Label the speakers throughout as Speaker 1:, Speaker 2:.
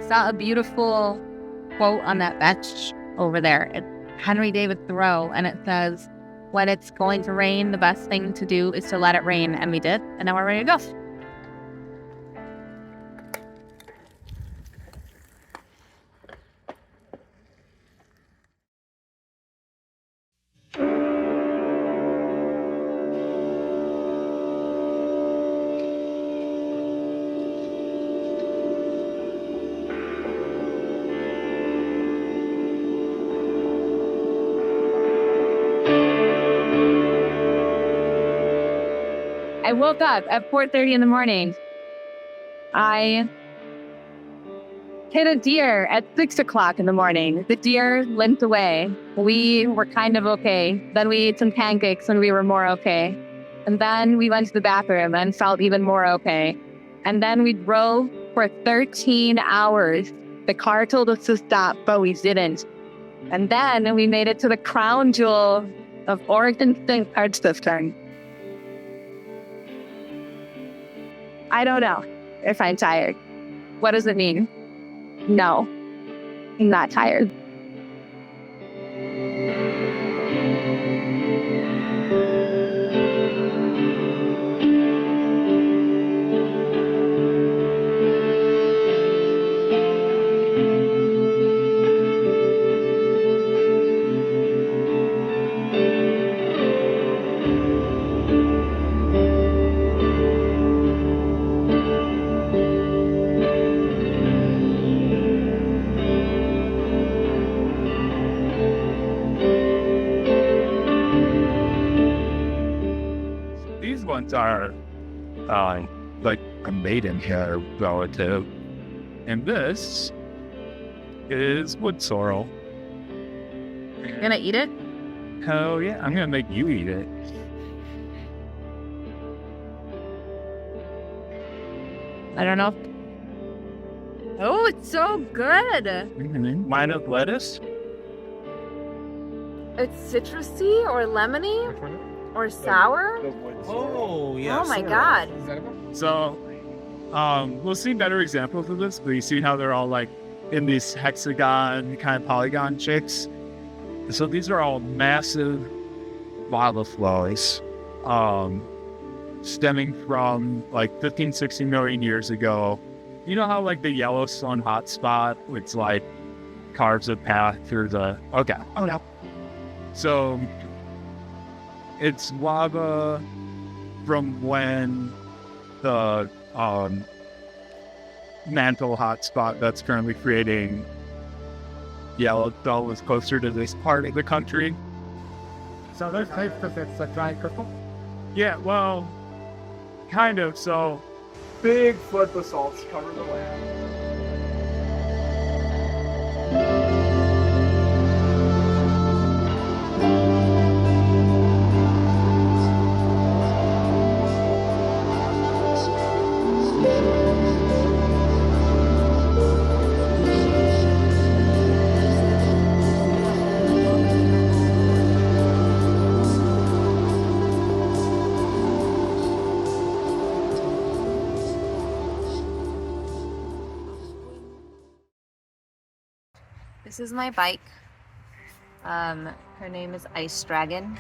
Speaker 1: saw a beautiful quote on that bench over there. It's Henry David Thoreau, and it says, when it's going to rain, the best thing to do is to let it rain. And we did, and now we're ready to go. I woke up at 4:30 in the morning. I hit a deer at 6 o'clock in the morning. The deer limped away. We were kind of okay. Then we ate some pancakes and we were more okay. And then we went to the bathroom and felt even more okay. And then we drove for 13 hours. The car told us to stop, but we didn't. And then we made it to the crown jewel of Oregon State Park System. I don't know if I'm tired. What does it mean? No, I'm not tired.
Speaker 2: These ones are like a maidenhair relative, and this is wood sorrel.
Speaker 1: You're gonna eat it?
Speaker 2: Hell yeah, I'm gonna make you eat it.
Speaker 1: I don't know. Oh, it's so good.
Speaker 2: Mine of lettuce.
Speaker 1: It's citrusy or lemony or sour.
Speaker 3: Oh, yeah.
Speaker 1: Oh my God.
Speaker 2: So, we'll see better examples of this, but you see how they're all like in these hexagon kind of polygon shapes. So these are all massive lava flows, stemming from like 15, 16 million years ago. You know how like the Yellowstone hotspot, it's like carves a path through the, okay. Oh no. So it's lava from when the mantle hotspot that's currently creating Yellowstone was closer to this part of the country.
Speaker 3: So there's types because it's a dry crystal?
Speaker 2: Yeah, well, kind of. So
Speaker 3: Big flood basalts cover the land.
Speaker 4: This is my bike. Her name is Ice Dragon,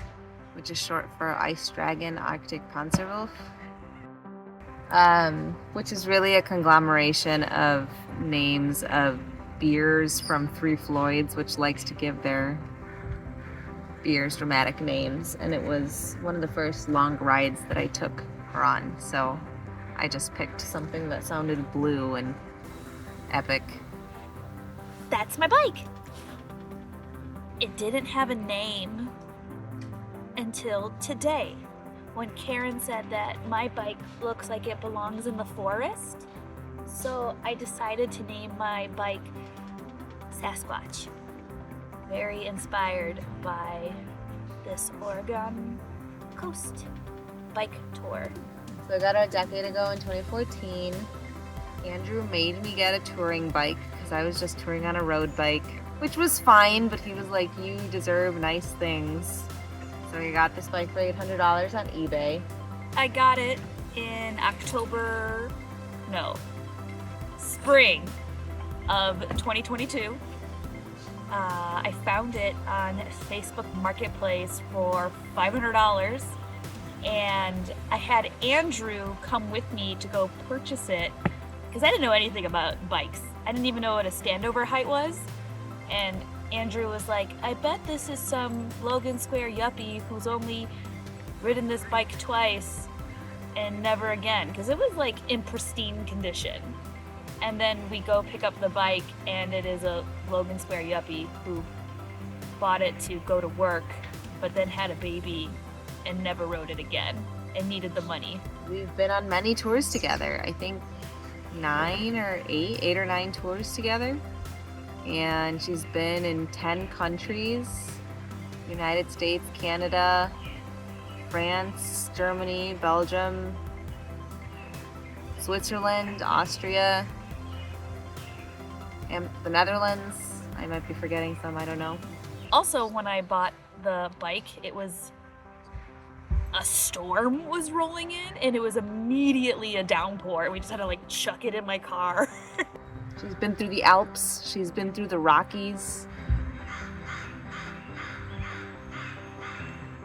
Speaker 4: which is short for Ice Dragon Arctic Panzerwolf, which is really a conglomeration of names of beers from Three Floyds, which likes to give their beers dramatic names. And it was one of the first long rides that I took her on. So I just picked something that sounded blue and epic.
Speaker 5: That's my bike. It didn't have a name until today, when Karen said that my bike looks like it belongs in the forest. So I decided to name my bike Sasquatch. Very inspired by this Oregon coast bike tour.
Speaker 4: So I got it a decade ago in 2014. Andrew made me get a touring bike because I was just touring on a road bike, which was fine, but he was like, you deserve nice things. So I got this bike for $800 on eBay.
Speaker 5: I got it in spring of 2022. I found it on Facebook Marketplace for $500, and I had Andrew come with me to go purchase it because I didn't know anything about bikes. I didn't even know what a standover height was, and Andrew was like, I bet this is some Logan Square yuppie who's only ridden this bike twice and never again, because it was like in pristine condition. And then we go pick up the bike, and it is a Logan Square yuppie who bought it to go to work, but then had a baby and never rode it again and needed the money.
Speaker 4: We've been on many tours together. I think 8 or 9 tours together. And she's been in 10 countries: United States, Canada, France, Germany, Belgium, Switzerland, Austria, and the Netherlands. I might be forgetting some, I don't know.
Speaker 5: Also, when I bought the bike, it was a storm was rolling in, and it was immediately a downpour. We just had to like chuck it in my car.
Speaker 4: She's been through the Alps, she's been through the Rockies.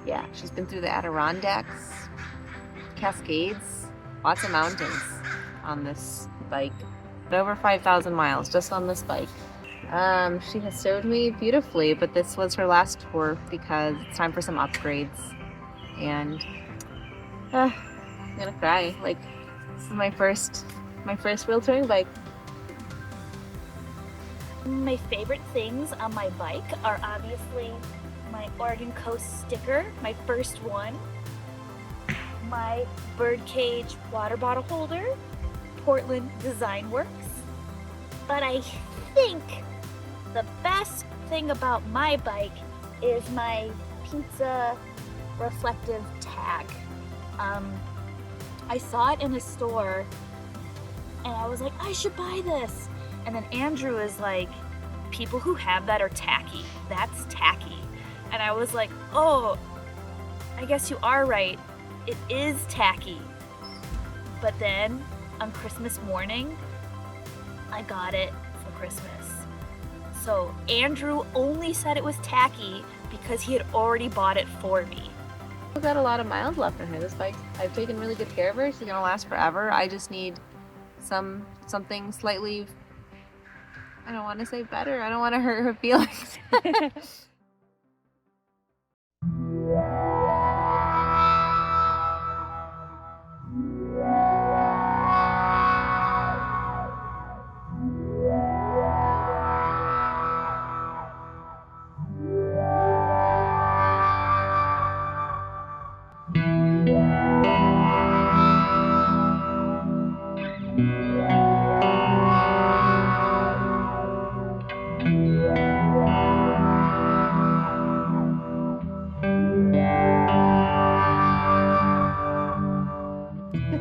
Speaker 4: Yeah, she's been through the Adirondacks, Cascades, lots of mountains on this bike. Over 5,000 miles just on this bike. She has served me beautifully, but this was her last tour because it's time for some upgrades. And I'm gonna cry. Like, this is my first real touring bike.
Speaker 5: My favorite things on my bike are obviously my Oregon Coast sticker, my first one, my birdcage water bottle holder, Portland Design Works. But I think the best thing about my bike is my pizza reflective tag. I saw it in a store and I was like, I should buy this. And then Andrew is like, people who have that are tacky. That's tacky. And I was like, oh, I guess you are right. It is tacky. But then on Christmas morning, I got it for Christmas. So Andrew only said it was tacky because he had already bought it for me.
Speaker 4: I've got a lot of miles left in her. This bike, I've taken really good care of her. She's gonna last forever. I just need something slightly, I don't want to say better. I don't want to hurt her feelings.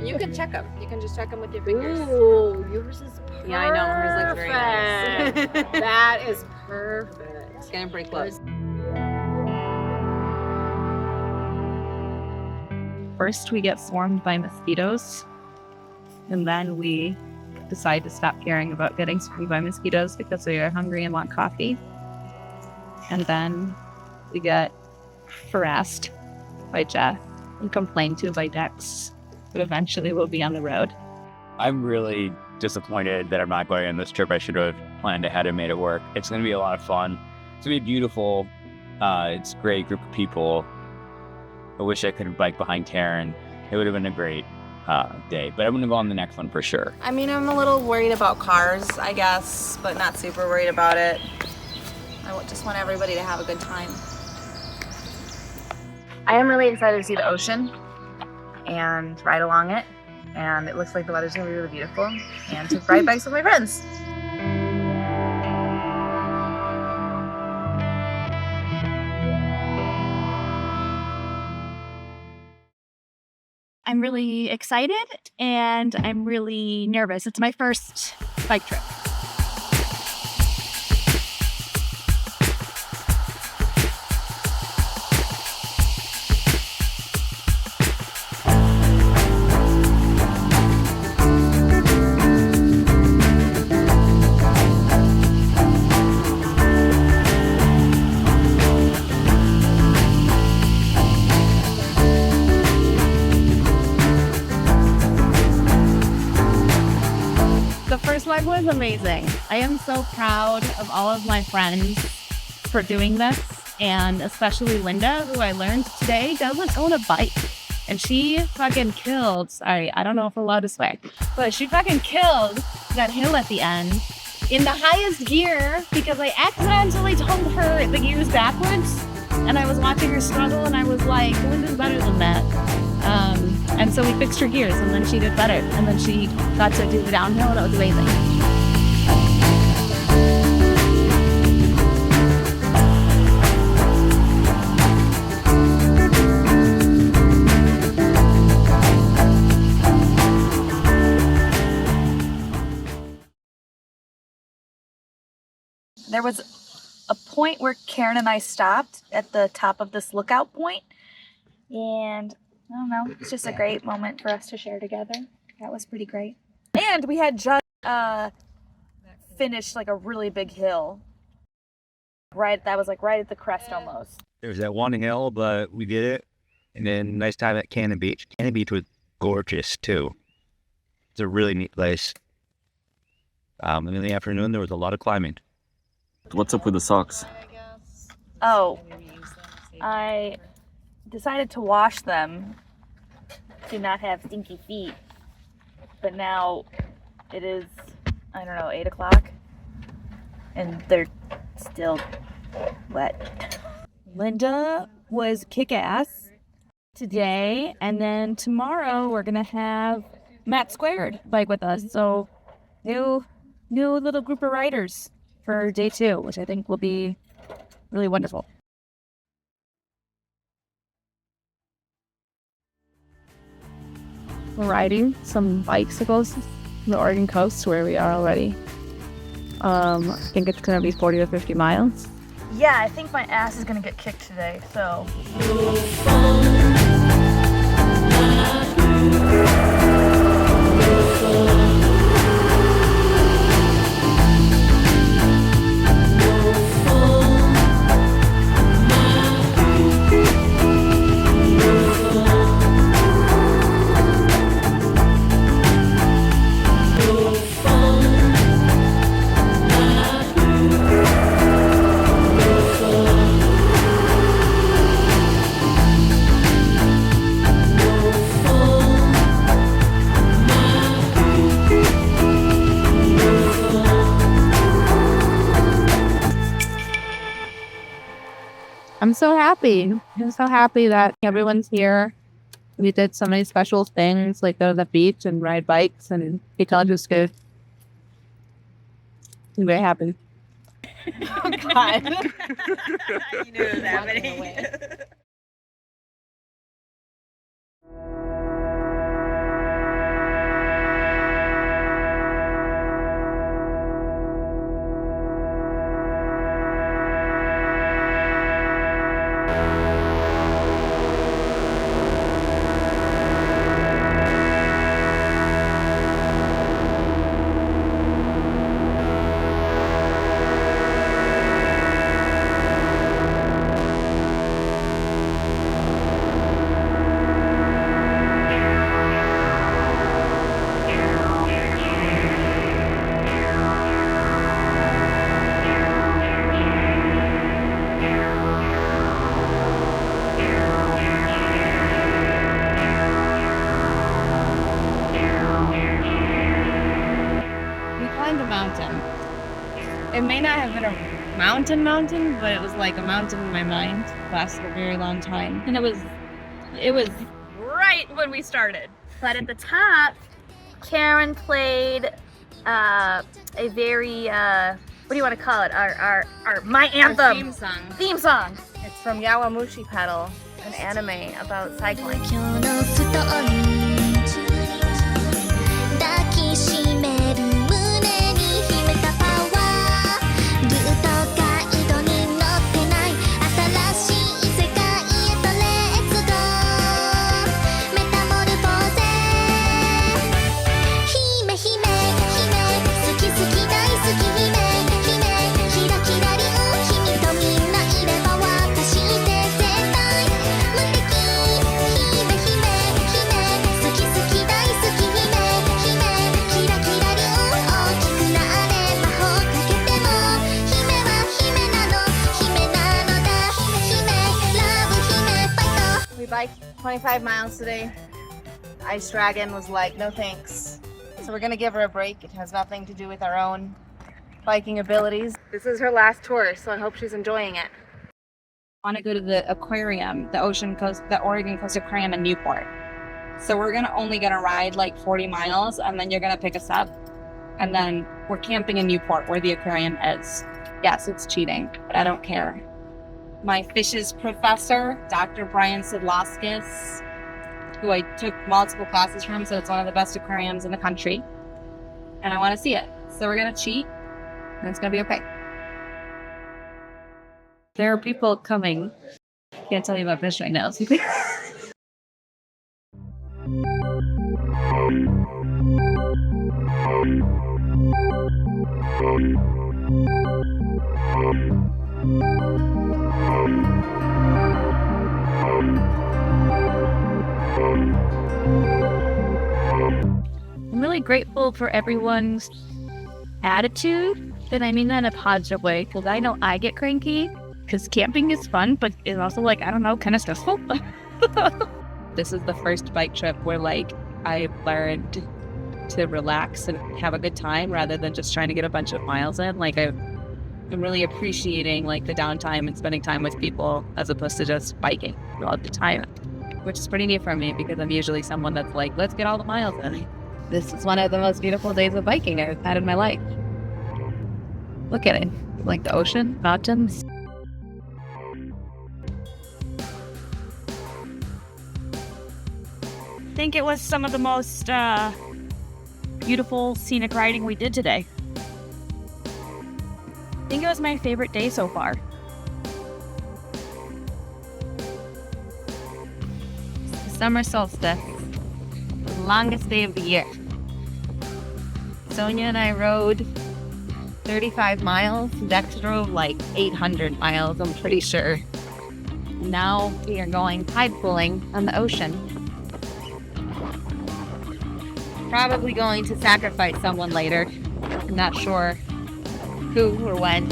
Speaker 1: You can check them. You can just check them with your fingers.
Speaker 6: Ooh, yours is perfect.
Speaker 1: Yeah, I know. Hers looks very nice.
Speaker 6: That is perfect.
Speaker 4: It's gonna break loose.
Speaker 1: First, we get swarmed by mosquitoes, and then we decide to stop caring about getting swarmed by mosquitoes because we are hungry and want coffee. And then we get harassed by Jeff and complained to by Dex, but eventually we'll be on the road.
Speaker 7: I'm really disappointed that I'm not going on this trip. I should have planned ahead and made it work. It's going to be a lot of fun. It's going to be beautiful. It's a great group of people. I wish I could have biked behind Taryn. It would have been a great day, but I'm going to go on the next one for sure.
Speaker 4: I mean, I'm a little worried about cars, I guess, but not super worried about it. I just want everybody to have a good time. I am really excited to see the ocean and ride along it, and it looks like the weather's gonna be really beautiful, and to ride bikes with my friends.
Speaker 8: I'm really excited and I'm really nervous. It's my first bike trip. was amazing. I am so proud of all of my friends for doing this, and especially Linda, who I learned today doesn't own a bike. And she fucking killed, sorry, I don't know if I'm allowed to swear, but she fucking killed that hill at the end in the highest gear because I accidentally told her the gears backwards, and I was watching her struggle, and I was like, Linda's better than that. And so we fixed her gears, and then she did better, and then she got to do the downhill, and it was amazing.
Speaker 5: There was a point where Karen and I stopped at the top of this lookout point, and I don't know, it's just a great moment for us to share together. That was pretty great. And we had just finished like a really big hill. That was like right at the crest almost.
Speaker 7: There was that one hill, but we did it. And then nice time at Cannon Beach. Cannon Beach was gorgeous too. It's a really neat place. And in the afternoon, there was a lot of climbing.
Speaker 9: What's up with the socks?
Speaker 5: Oh, I decided to wash them to not have stinky feet. But now it is, I don't know, 8 o'clock. And they're still wet.
Speaker 8: Linda was kick-ass today, and then tomorrow we're gonna have Matt Squared bike with us. So new little group of riders for day 2, which I think will be really wonderful. We're riding some bicycles from the Oregon coast where we are already. I think it's gonna be 40 to 50 miles.
Speaker 5: Yeah, I think my ass is gonna get kicked today, so.
Speaker 1: I'm so happy. I'm so happy that everyone's here. We did so many special things, like go to the beach and ride bikes and eat all just good. I'm very happy.
Speaker 4: Oh, God. You knew it was happening.
Speaker 8: It may not have been a mountain, but it was like a mountain in my mind. It lasted a very long time. And it was right when we started.
Speaker 5: But at the top, Karen played a very, what do you want to call it? My anthem.
Speaker 8: Our theme song.
Speaker 5: Theme song.
Speaker 4: It's from Yawamushi Pedal, an anime about cycling.
Speaker 10: 抱きしめる胸に秘めたパワールートガイドに乗ってない新しい世界へとレッツゴーメタモルフォーゼ姫姫姫好き好き大好き姫姫キラキラリン君とみんないれば私って絶対無敵姫姫姫
Speaker 4: 25 miles today. Ice Dragon was like, no thanks. So we're gonna give her a break. It has nothing to do with our own biking abilities. This is her last tour, so I hope she's enjoying it.
Speaker 8: I want to go to the aquarium, the Oregon Coast Aquarium in Newport. So we're only gonna ride like 40 miles, and then you're gonna pick us up, and then we're camping in Newport where the aquarium is. Yes, it's cheating, but I don't care. My fishes professor, Dr. Brian Sidlaskis, who I took multiple classes from, so it's one of the best aquariums in the country, and I want to see it. So we're gonna cheat, and it's gonna be okay. There are people coming. Can't tell you about fish right now. I'm really grateful for everyone's attitude, and I mean that in a positive way, because I know I get cranky, because camping is fun, but it's also like, I don't know, kind of stressful. This is the first bike trip where like I learned to relax and have a good time rather than just trying to get a bunch of miles in. Like I'm really appreciating like the downtime and spending time with people as opposed to just biking all the time, which is pretty neat for me because I'm usually someone that's like, let's get all the miles in. This is one of the most beautiful days of biking I've had in my life. Look at it, like the ocean, mountains. I think it was some of the most beautiful scenic riding we did today. I think it was my favorite day so far. The summer solstice, the longest day of the year. Sonia and I rode 35 miles. Dex drove like 800 miles, I'm pretty sure. Now we are going tide pooling on the ocean. Probably going to sacrifice someone later. I'm not sure who or when.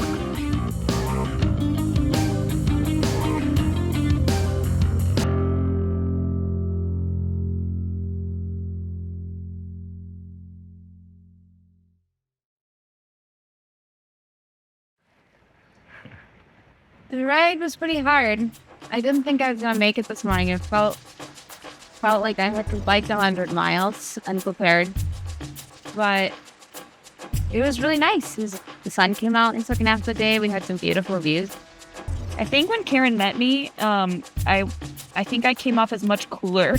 Speaker 8: The ride was pretty hard. I didn't think I was gonna make it this morning. It felt like I had to bike 100 miles unprepared, but it was really nice. The sun came out in the second half of the day. We had some beautiful views. I think when Karen met me, I think I came off as much cooler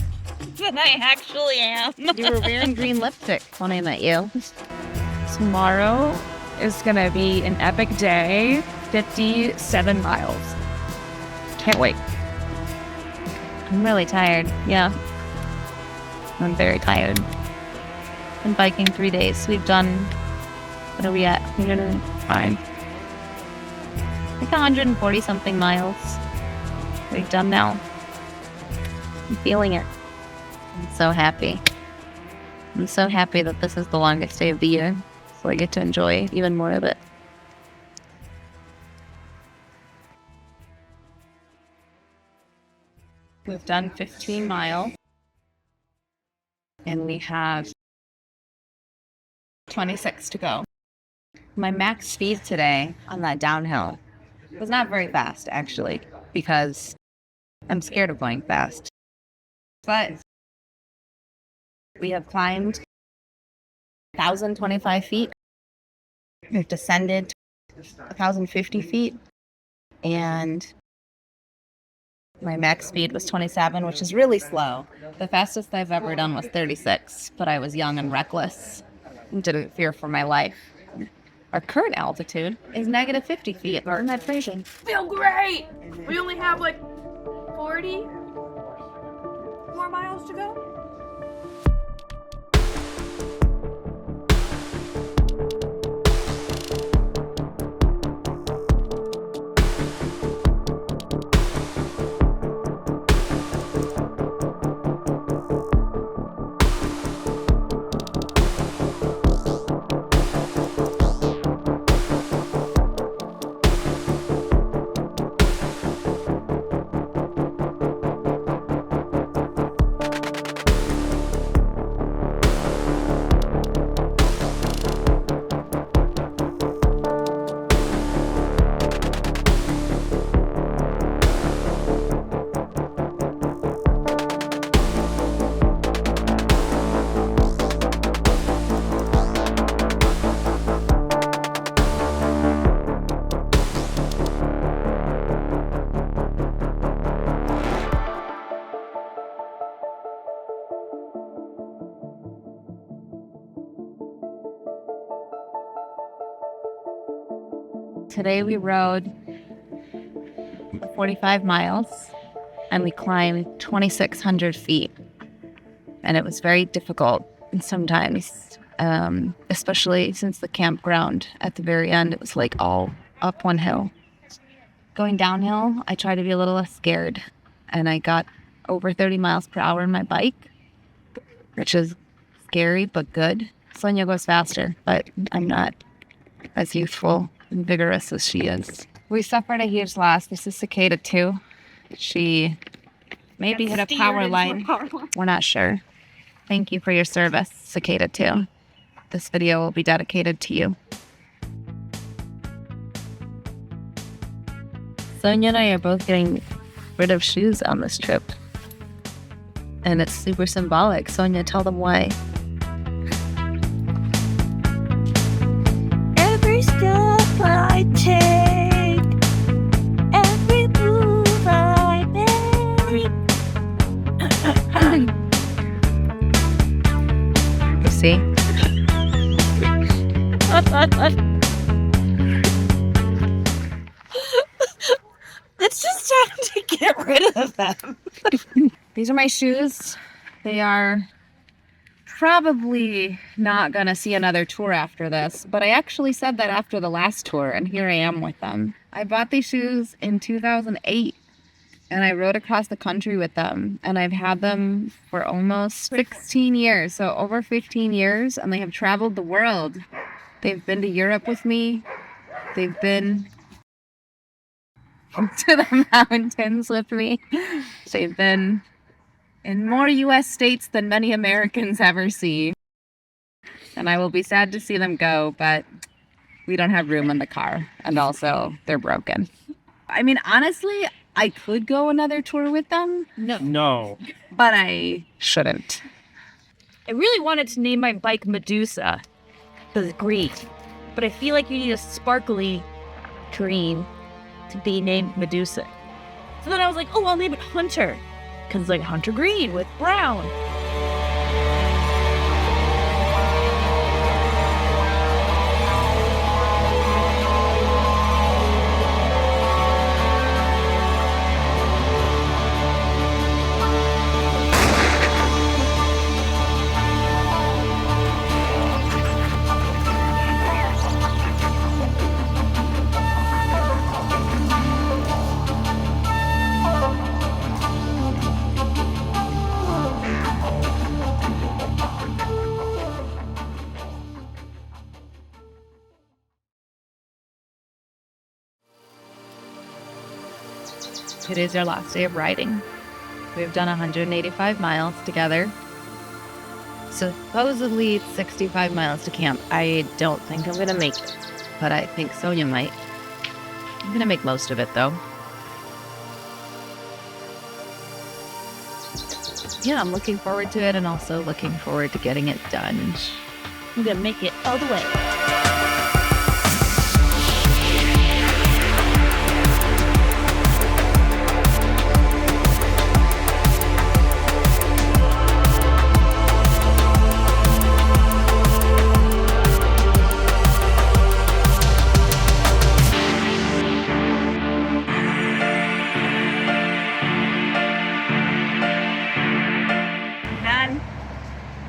Speaker 8: than I actually am. You were wearing green lipstick when I met you. Tomorrow is gonna be an epic day. 57 miles. Can't wait. I'm really tired. Yeah. I'm very tired. Been biking 3 days. We've done, what are we at? 105. Like 140 something miles. We've done now. I'm feeling it. I'm so happy. I'm so happy that this is the longest day of the year. So I get to enjoy even more of it. We've done 15 miles. And we have 26 to go. My max speed today on that downhill was not very fast, actually, because I'm scared of going fast. But we have climbed 1,025 feet. We've descended 1,050 feet. And my max speed was 27, which is really slow. The fastest I've ever done was 36, but I was young and reckless and didn't fear for my life. Our current altitude is negative 50 feet. Isn't that crazy?
Speaker 6: Feel great! We only have like 40 more miles to go.
Speaker 8: Today we rode 45 miles and we climbed 2,600 feet. And it was very difficult sometimes, especially since the campground at the very end, it was like all up one hill. Going downhill, I tried to be a little less scared, and I got over 30 miles per hour on my bike, which is scary but good. Sonia goes faster, but I'm not as youthful and vigorous as she is. We suffered a huge loss. This is Cicada 2. She maybe hit a power line. We're not sure. Thank you for your service, Cicada 2. This video will be dedicated to you. Sonia and I are both getting rid of shoes on this trip. And it's super symbolic. Sonia, tell them why.
Speaker 10: Every step I take, every move I make.
Speaker 8: You see?
Speaker 10: It's just time to get rid of them.
Speaker 8: These are my shoes. They are probably not going to see another tour after this, but I actually said that after the last tour, and here I am with them. I bought these shoes in 2008, and I rode across the country with them, and I've had them for almost 16 years, so over 15 years, and they have traveled the world. They've been to Europe with me. They've been to the mountains with me. They've been in more U.S. states than many Americans ever see. And I will be sad to see them go, but we don't have room in the car. And also, they're broken. I mean, honestly, I could go another tour with them.
Speaker 2: No.
Speaker 8: But I shouldn't.
Speaker 5: I really wanted to name my bike Medusa, because it's green. But I feel like you need a sparkly green to be named Medusa. So then I was like, oh, I'll name it Hunter, because it's like Hunter Green with brown.
Speaker 8: It is our last day of riding. We've done 185 miles together. Supposedly it's 65 miles to camp. I don't think I'm gonna make it, but I think Sonia might. I'm gonna make most of it though. Yeah, I'm looking forward to it and also looking forward to getting it done.
Speaker 5: I'm gonna make it all the way.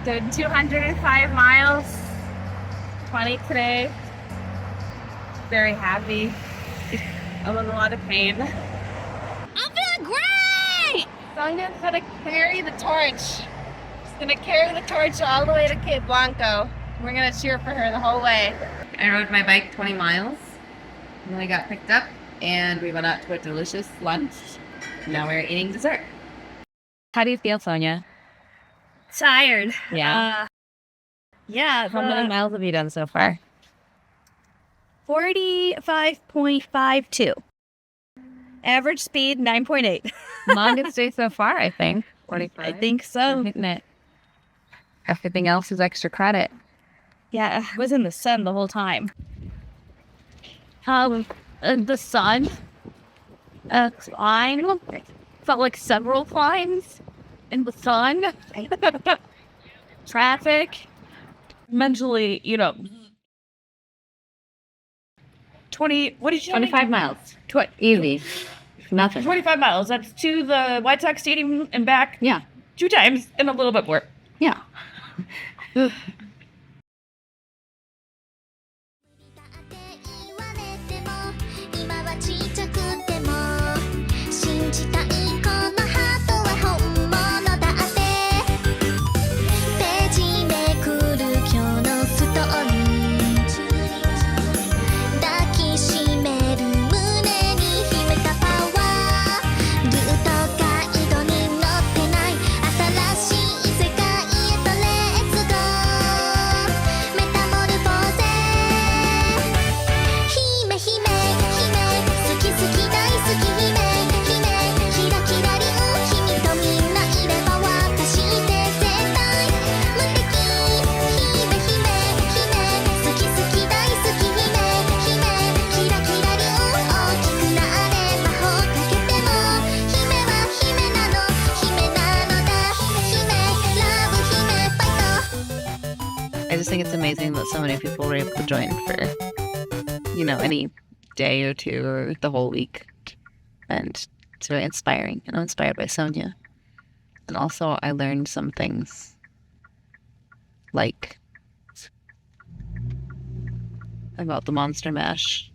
Speaker 5: Did 205 miles, 20 today. Very happy. I'm in a lot of pain.
Speaker 10: I'm feeling great!
Speaker 8: Sonia's gonna carry the torch. She's gonna carry the torch all the way to Cape Blanco. We're gonna cheer for her the whole way. I rode my bike 20 miles, and then I got picked up, and we went out to a delicious lunch. Now we're eating dessert. How do you feel, Sonia?
Speaker 5: Tired.
Speaker 8: Yeah.
Speaker 5: Yeah.
Speaker 8: How many miles have you done so far?
Speaker 5: 45.52. Average speed 9.8.
Speaker 8: Longest day so far, I think. 45.
Speaker 5: I think so.
Speaker 8: Hitting it. Everything else is extra credit.
Speaker 5: Yeah, I was in the sun the whole time. The sun. Climb. Felt like several climbs in the sun. Traffic. Mentally, 20
Speaker 6: 20. What did you tell me?
Speaker 8: 25 miles. Easy. Nothing.
Speaker 6: 25 miles. That's to the White Sox Stadium and back.
Speaker 8: Yeah.
Speaker 6: 2 times and a little bit more.
Speaker 8: Yeah.
Speaker 10: 今はちっちゃくても信じたいこのハートは本物だってページめくる今日のストーリー抱きしめる胸に秘めたパワールートガイドに乗ってない新しい世界へとレッツゴーメタモルフォーゼ姫姫好き好き大好き姫姫キラキラリン君とみんないれば私って絶対無敵姫姫姫好き好き大好き姫姫キラキラリン大きくなれ魔法かけても姫は姫なのだ姫ラブ姫ファイト
Speaker 4: I just think it's amazing that so many people were able to join for, any day or two or the whole week. And it's very inspiring. And I'm inspired by Sonia. And also, I learned some things like about the monster mash,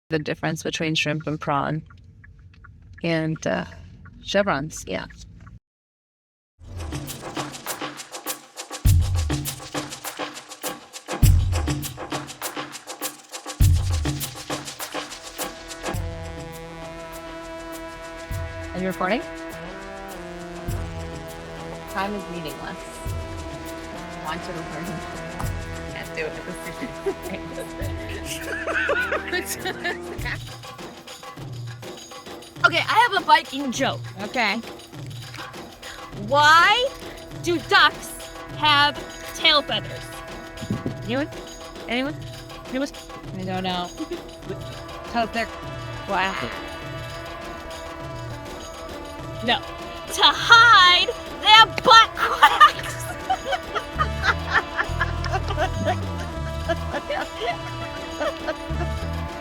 Speaker 4: the difference between shrimp and prawn, and chevrons. Yeah.
Speaker 8: Are you recording? Time is meaningless. I want to record. Can't do it.
Speaker 6: Okay, I have a Viking joke.
Speaker 8: Okay.
Speaker 6: Why do ducks have tail feathers?
Speaker 8: Anyone? Anyone? I don't know. Because they're wow.
Speaker 6: No. To hide their butt cracks.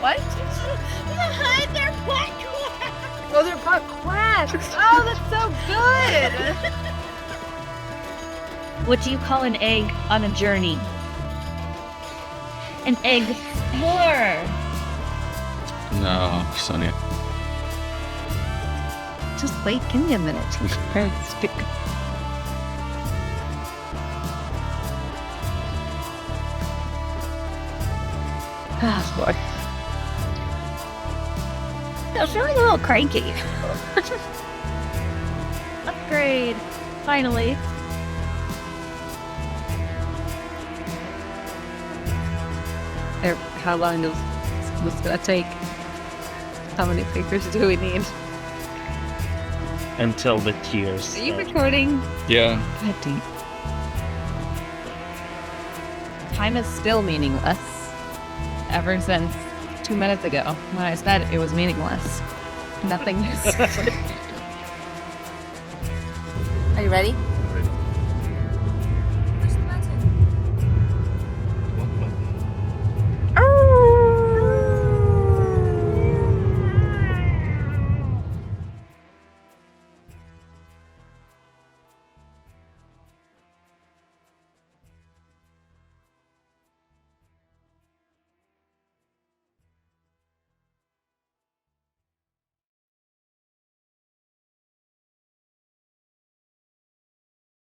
Speaker 8: What?
Speaker 6: To hide their butt cracks.
Speaker 8: Oh, they're butt quacks. Oh, that's so good.
Speaker 5: What do you call an egg on a journey? An egg explorer.
Speaker 9: No, Sonia.
Speaker 4: Just wait, give me a minute. Stick.
Speaker 8: Oh, boy.
Speaker 5: I was feeling a little cranky. Upgrade. Finally.
Speaker 4: How long is this gonna take? How many figures do we need?
Speaker 11: Until the tears.
Speaker 4: Are you recording?
Speaker 9: Yeah.
Speaker 4: God damn. Time is still meaningless. Ever since 2 minutes ago when I said it was meaningless. Nothing is. Are you ready?